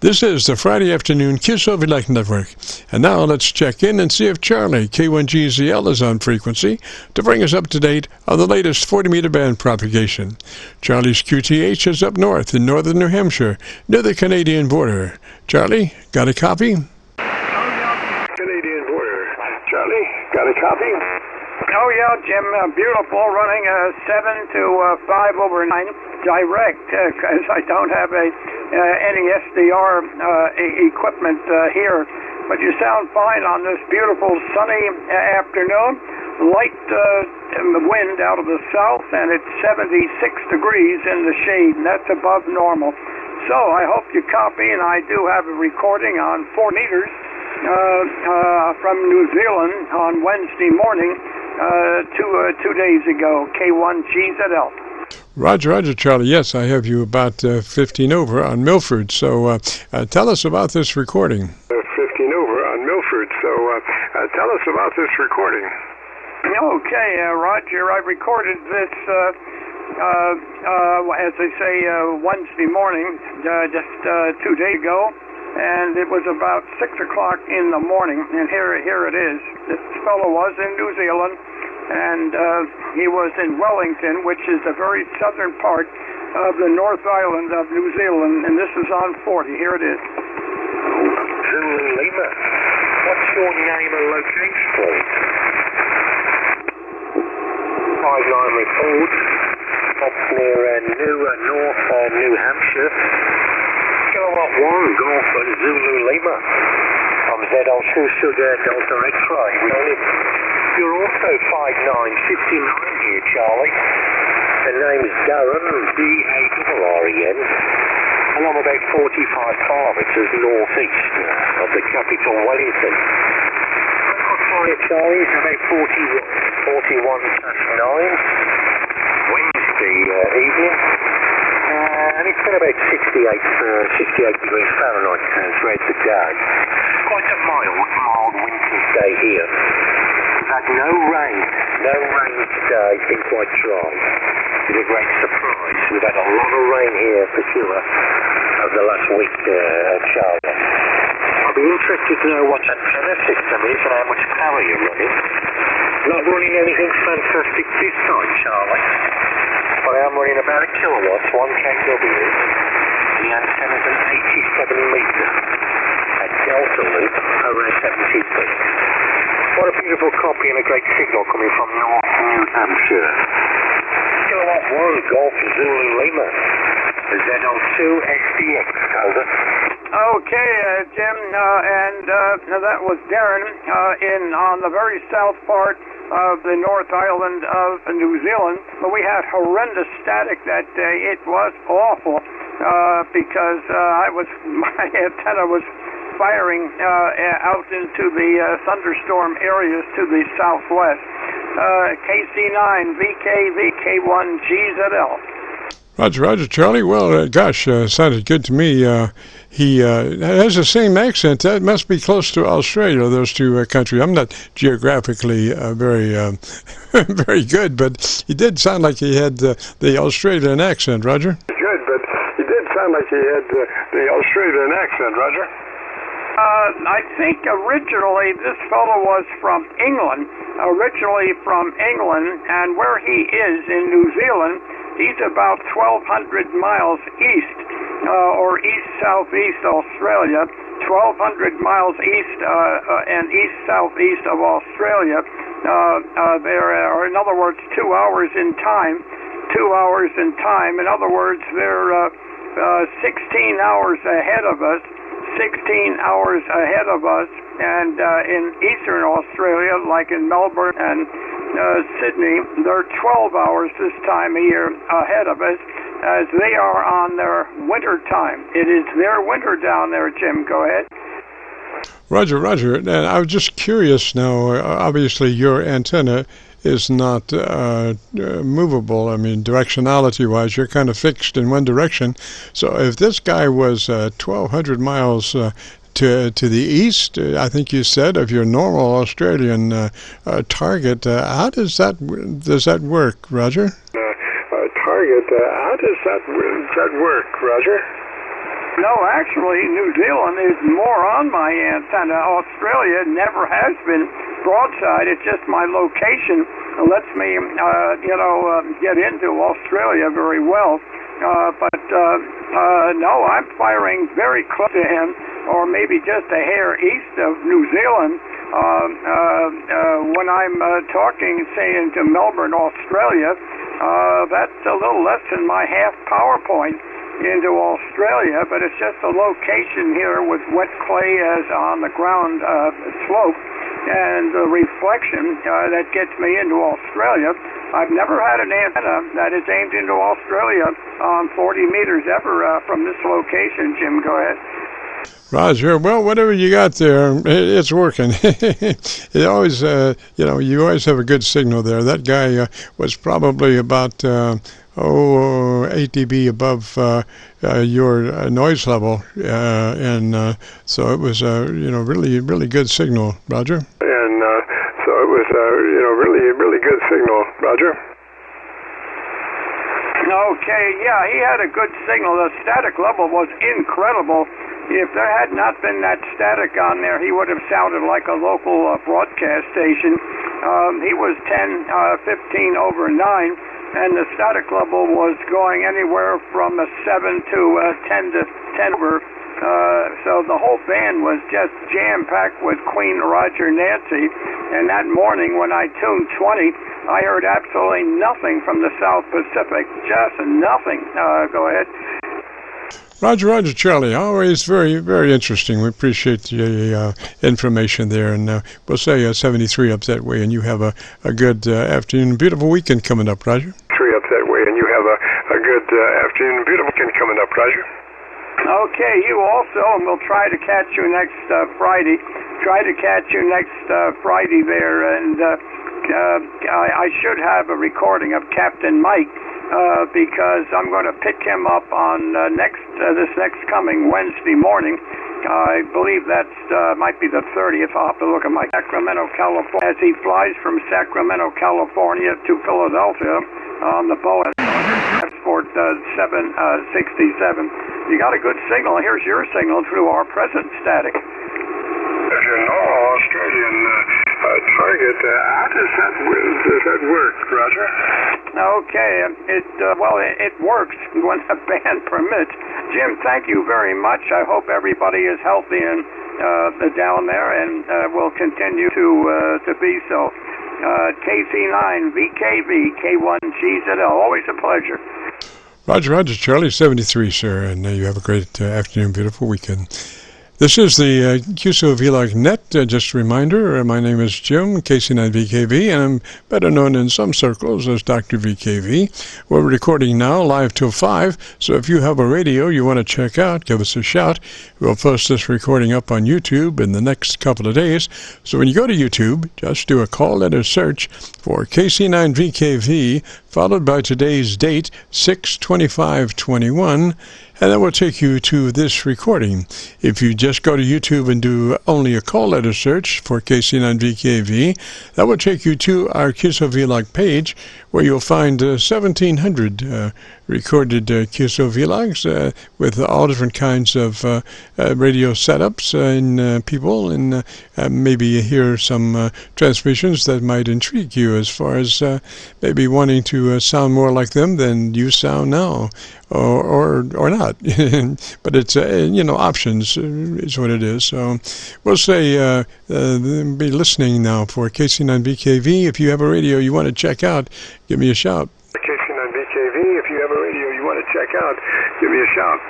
This is the Friday afternoon Qso-Vlog network. And now let's check in and see if CHARLEY-K1GZL is on frequency to bring us up to date on the latest 40-meter band propagation. Charlie's QTH is up north in northern New Hampshire, near the Canadian border. Charlie, got a copy? Canadian border. Charlie, got a copy? Oh yeah, Jim, beautiful, running 7 to 5/9 direct, because I don't have any SDR equipment here. But you sound fine on this beautiful sunny afternoon. Light wind out of the south, and it's 76 degrees in the shade, and that's above normal. So I hope you copy, and I do have a recording on 4 meters from New Zealand on Wednesday morning. 2 days ago, K1GZL. Roger, Charlie. Yes, I have you about 15 over on Milford. So tell us about this recording. 15 over on Milford. So tell us about this recording. Okay, Roger, I recorded this, as they say, Wednesday morning, just 2 days ago. And it was about 6 o'clock in the morning, and here it is. This fellow was in New Zealand, and he was in Wellington, which is the very southern part of the North Island of New Zealand, and this is on 40. Here it is. Zulu Lima, what's your name and location, please? 59 report. That's near North New Hampshire. Kilowatt 1, Golf Zulu Lima. I'm ZL2 Sugar Delta X-Ray. You're also 5959 here, Charlie. The name's Darren, D-A-R-R-E-N. And I'm about 45 kilometres northeast of the capital, Wellington. What time, Charlie? It's about 41 past 9. Wednesday evening. And it's been about 68 degrees Fahrenheit throughout the day. Quite a mild winter's day here. We've had no rain today. It's been quite dry. It's a great surprise. We've had a lot of rain here for sure over the last week, Charlie. I'll be interested to know what antenna system is and how much power you're running. Not running anything fantastic this time, Charlie. But I am running about a kilowatt, 1 kW. The antenna's an 87 metre. A delta loop over a 70 feet. What a beautiful copy and a great signal coming from North New Hampshire. Kilowatt 1, Golf Zulu Lima. ZL2 SDX, over. Okay, Jim, and that was Darren on the very south part of the North Island of New Zealand. But we had horrendous static that day. It was awful because my antenna was firing out into the thunderstorm areas to the southwest. KC9VKV, K1GZL. Roger, Charlie. Well, gosh, sounded good to me. He has the same accent. That must be close to Australia, those two countries. I'm not geographically very very good, but he did sound like he had the Australian accent, Roger. Good, but he did sound like he had the Australian accent, Roger. I think originally this fellow was from England. And where he is in New Zealand, he's about 1,200 miles east, or east-southeast Australia, 1,200 miles east and east-southeast of Australia. There are, in other words, 2 hours in time. 2 hours in time. In other words, they're 16 hours ahead of us. 16 hours ahead of us, and in eastern Australia, like in Melbourne and Sydney, they're 12 hours this time of year ahead of us, as they are on their winter time. It is their winter down there, Jim. Go ahead. Roger. And I was just curious now, obviously your antenna is not movable. I mean, directionality-wise, you're kind of fixed in one direction. So if this guy was 1,200 miles to the east, I think you said, of your normal Australian target, how does that work, Roger? Target, how does that work, Roger? No, actually, New Zealand is more on my antenna. Australia never has been broadside. It's just my location lets me, get into Australia very well. But no, I'm firing very close to him, or maybe just a hair east of New Zealand. When I'm talking, say, into Melbourne, Australia, that's a little less than my half PowerPoint into Australia, but it's just a location here with wet clay as on the ground slope, and the reflection that gets me into Australia. I've never had an antenna that is aimed into Australia on 40 meters ever from this location. Jim, go ahead. Roger. Well, whatever you got there, it's working. It always, you always have a good signal there. That guy was probably about 8 dB above your noise level, and so it was a really good signal, Roger. And so it was really good signal, Roger. Okay, yeah, he had a good signal. The static level was incredible. If there had not been that static on there, he would have sounded like a local broadcast station. He was 10, 15 over 9, and the static level was going anywhere from a 7 to 10 to 10 over. So the whole band was just jam-packed with Queen Roger Nancy. And that morning when I tuned 20, I heard absolutely nothing from the South Pacific, just nothing. Go ahead. Roger, Charlie. Always very, very interesting. We appreciate the information there, and we'll say 73 up that way, and you have a good afternoon, beautiful weekend coming up, Roger. 3 up that way, and you have a good afternoon, beautiful weekend coming up, Roger. Okay, you also, and we'll try to catch you next Friday. Try to catch you next Friday there, and I should have a recording of Captain Mike. Because I'm going to pick him up on this next coming Wednesday morning. I believe that might be the 30th. I'll have to look at my Sacramento, California, as he flies from Sacramento, California to Philadelphia on the BOSE Sport 767. You got a good signal. Here's your signal through our present static. As you know, Australian target, how does that work, Roger? Okay, it works when the band permits. Jim, thank you very much. I hope everybody is healthy and down there, and will continue to be so. KC9VKV, K1GZL, always a pleasure. Roger, Charlie, 73, sir, and you have a great afternoon, beautiful weekend. This is the Qso-Vlog net. Just a reminder, my name is Jim, KC9VKV, and I'm better known in some circles as Dr. VKV. We're recording now live till 5, so if you have a radio you want to check out, give us a shout. We'll post this recording up on YouTube in the next couple of days. So when you go to YouTube, just do a call letter search for KC9VKV, followed by today's date, 6/25/21, and that will take you to this recording. If you just go to YouTube and do only a call letter search for KC9VKV, that will take you to our Qso-Vlog page, where you'll find 1,700 recorded Qso-Vlogs with all different kinds of radio setups and people, and maybe hear some transmissions that might intrigue you as far as maybe wanting to sound more like them than you sound now, or not. But it's options is what it is. So we'll say be listening now for KC9VKV. If you have a radio you want to check out, give me a shout. KC9VKV, if you have a radio you want to check out, give me a shout.